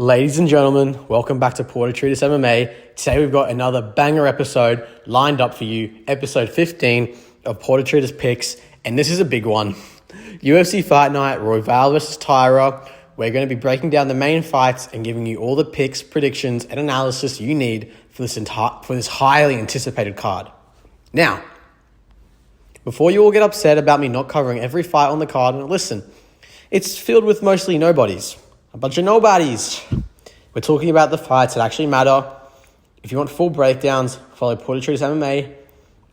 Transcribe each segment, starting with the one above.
Ladies and gentlemen, welcome back to Portatredis MMA. Today we've got another banger episode lined up for you, episode 15 of Portatredis Picks, and this is a big one. UFC Fight Night, Royval versus Taira. We're going to be breaking down the main fights and giving you all the picks, predictions, and analysis you need for this highly anticipated card. Now, before you all get upset about me not covering every fight on the card, listen, it's filled with mostly nobodies. A bunch of nobodies. We're talking about the fights that actually matter. If you want full breakdowns, follow Portatredis MMA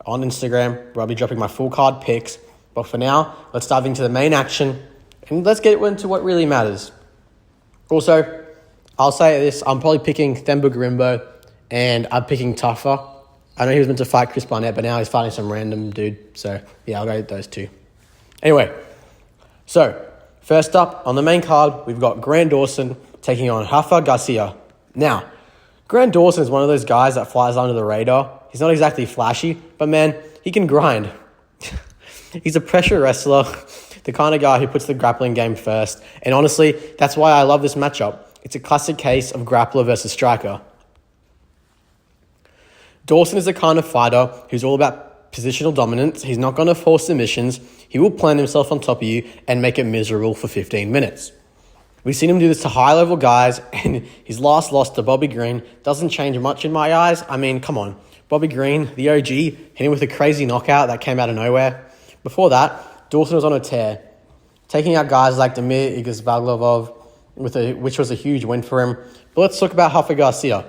on Instagram, where I'll be dropping my full card picks. But for now, let's dive into the main action and let's get into what really matters. Also, I'll say this, I'm probably picking Themba Gorimbo and I'm picking Taira. I know he was meant to fight Chris Barnett, but now he's fighting some random dude. So, yeah, I'll go with those two. Anyway, so first up on the main card, we've got Grant Dawson taking on Rafa Garcia. Now, Grant Dawson is one of those guys that flies under the radar. He's not exactly flashy, but man, he can grind. He's a pressure wrestler, the kind of guy who puts the grappling game first. And honestly, that's why I love this matchup. It's a classic case of grappler versus striker. Dawson is the kind of fighter who's all about positional dominance. He's not going to force submissions. He will plant himself on top of you and make it miserable for 15 minutes. We've seen him do this to high-level guys, and his last loss to Bobby Green doesn't change much in my eyes. I mean, come on. Bobby Green, the OG, hit him with a crazy knockout that came out of nowhere. Before that, Dawson was on a tear, taking out guys like Damir Igasvalov, which was a huge win for him. But let's talk about Rafa Garcia.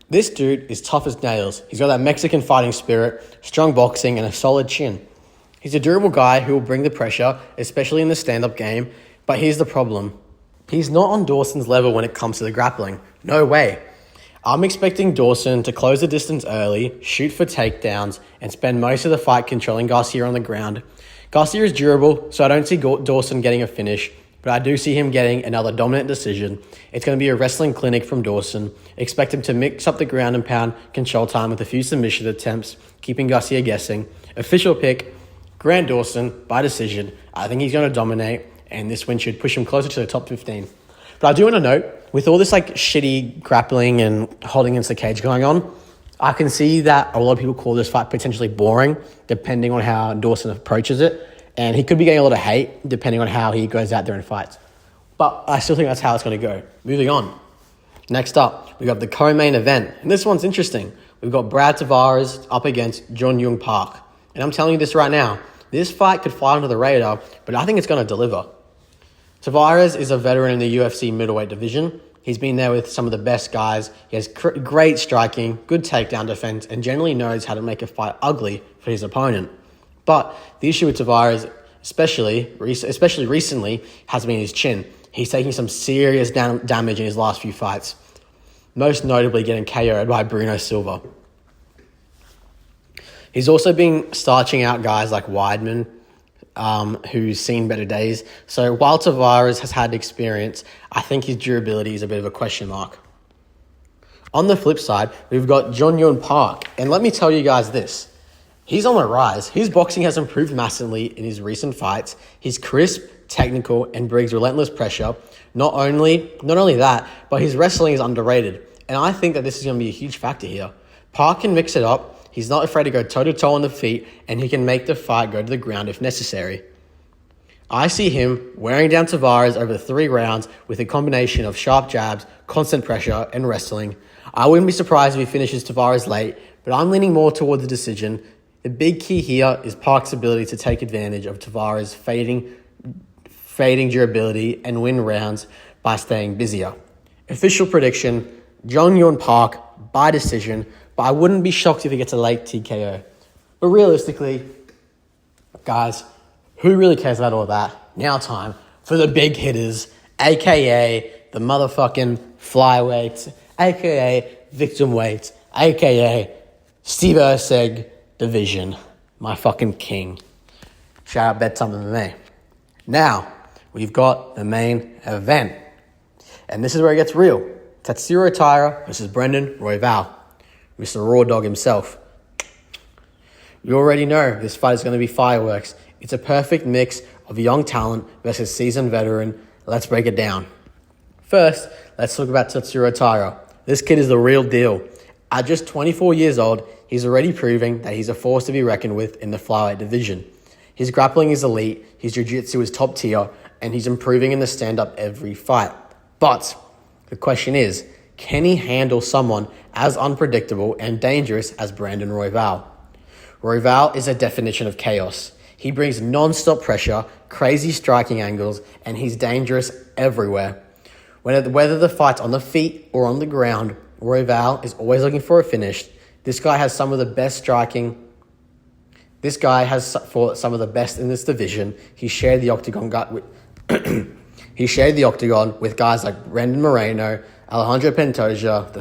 This dude is tough as nails. He's got that Mexican fighting spirit, strong boxing, and a solid chin. He's a durable guy who will bring the pressure, especially in the stand-up game, but here's the problem. He's not on Dawson's level when it comes to the grappling. No way. I'm expecting Dawson to close the distance early, shoot for takedowns, and spend most of the fight controlling Garcia on the ground. Garcia is durable, so I don't see Dawson getting a finish, but I do see him getting another dominant decision. It's going to be a wrestling clinic from Dawson. Expect him to mix up the ground and pound control time with a few submission attempts, keeping Garcia guessing. Official pick, Grant Dawson by decision. I think he's going to dominate, and this win should push him closer to the top 15. But I do want to note, with all this shitty grappling and holding against the cage going on, I can see that a lot of people call this fight potentially boring, depending on how Dawson approaches it. And he could be getting a lot of hate, depending on how he goes out there and fights. But I still think that's how it's going to go. Moving on. Next up, we got the co-main event. And this one's interesting. We've got Brad Tavares up against Jun Young Park. And I'm telling you this right now. This fight could fly under the radar, but I think it's going to deliver. Tavares is a veteran in the UFC middleweight division. He's been there with some of the best guys. He has great striking, good takedown defense, and generally knows how to make a fight ugly for his opponent. But the issue with Tavares, especially recently, has been his chin. He's taking some serious damage in his last few fights, most notably getting KO'd by Bruno Silva. He's also been starching out guys like Weidman, who's seen better days. So while Tavares has had experience, I think his durability is a bit of a question mark. On the flip side, we've got Jun Young Park. And let me tell you guys this. He's on the rise. His boxing has improved massively in his recent fights. He's crisp, technical, and brings relentless pressure. Not only that, but his wrestling is underrated. And I think that this is going to be a huge factor here. Park can mix it up. He's not afraid to go toe-to-toe on the feet, and he can make the fight go to the ground if necessary. I see him wearing down Tavares over 3 rounds with a combination of sharp jabs, constant pressure, and wrestling. I wouldn't be surprised if he finishes Tavares late, but I'm leaning more towards the decision. The big key here is Park's ability to take advantage of Tavares' fading durability and win rounds by staying busier. Official prediction, Jun Young Park by decision, but I wouldn't be shocked if he gets a late TKO. But realistically, guys, who really cares about all that? Now time for the big hitters, a.k.a. the motherfucking flyweights, a.k.a. victim weights, a.k.a. Steve Erceg division. My fucking king. Shout out Bedtime MMA. Now, we've got the main event. And this is where it gets real. Tatsuro Taira versus Brendan Royval. Mr. Raw Dog himself. You already know this fight is going to be fireworks. It's a perfect mix of young talent versus seasoned veteran. Let's break it down. First, let's talk about Tatsuro Taira. This kid is the real deal. At just 24 years old, he's already proving that he's a force to be reckoned with in the flyweight division. His grappling is elite, his jiu-jitsu is top tier, and he's improving in the stand-up every fight. But the question is, can he handle someone as unpredictable and dangerous as Brandon Royval? Royval is a definition of chaos. He brings non-stop pressure, crazy striking angles, and he's dangerous everywhere. Whether the fight's on the feet or on the ground, Royval is always looking for a finish. This guy has some of the best striking. This guy has fought some of the best in this division. He shared the octagon with guys like Brandon Moreno, Alejandro Pantoja,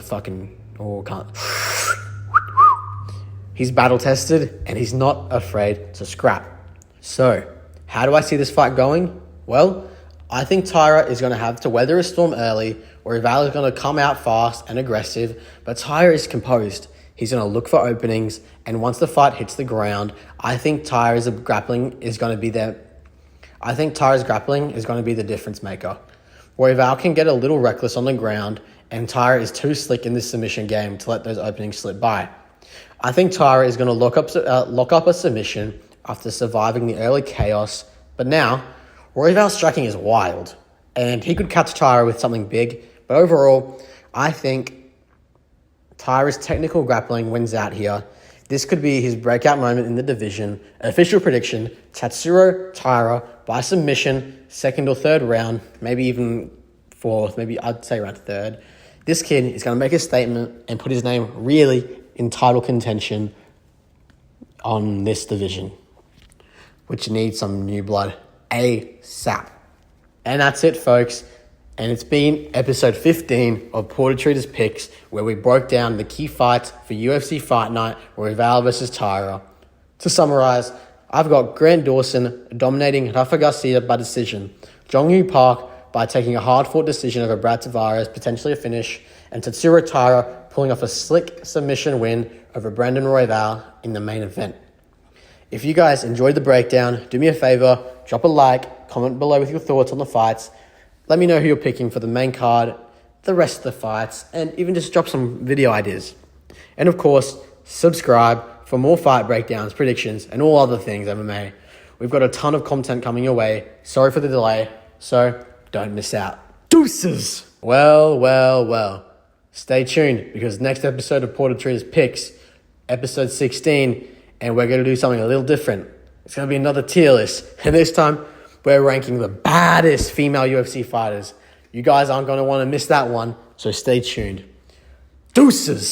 He's battle tested and he's not afraid to scrap. So, how do I see this fight going? Well, I think Taira is going to have to weather a storm early, Royval is going to come out fast and aggressive, but Taira is composed. He's going to look for openings, and once the fight hits the ground, I think Taira's grappling is going to be the difference maker. Royval can get a little reckless on the ground, and Taira is too slick in this submission game to let those openings slip by. I think Taira is going to lock up a submission after surviving the early chaos, but now Royval's striking is wild, and he could catch Taira with something big, but overall, I think Taira's technical grappling wins out here. This could be his breakout moment in the division. Official prediction, Tatsuro Taira by submission, second or third round, maybe even fourth, maybe I'd say around third. This kid is going to make a statement and put his name really in title contention on this division, which needs some new blood ASAP. And that's it, folks. And it's been episode 15 of Portatredis Picks, where we broke down the key fights for UFC Fight Night, Royval versus Taira. To summarize, I've got Grant Dawson dominating Rafa Garcia by decision, Jong-Hoo Park by taking a hard-fought decision over Brad Tavares, potentially a finish, and Tatsuro Taira pulling off a slick submission win over Brandon Royval in the main event. If you guys enjoyed the breakdown, do me a favor, drop a like, comment below with your thoughts on the fights. Let me know who you're picking for the main card, the rest of the fights, and even just drop some video ideas. And of course, subscribe for more fight breakdowns, predictions, and all other things MMA. We've got a ton of content coming your way. Sorry for the delay, so don't miss out. Deuces! Well. Stay tuned, because next episode of Portatredis Picks, episode 16, and we're going to do something a little different. It's going to be another tier list, and this time, we're ranking the baddest female UFC fighters. You guys aren't going to want to miss that one, so stay tuned. Deuces!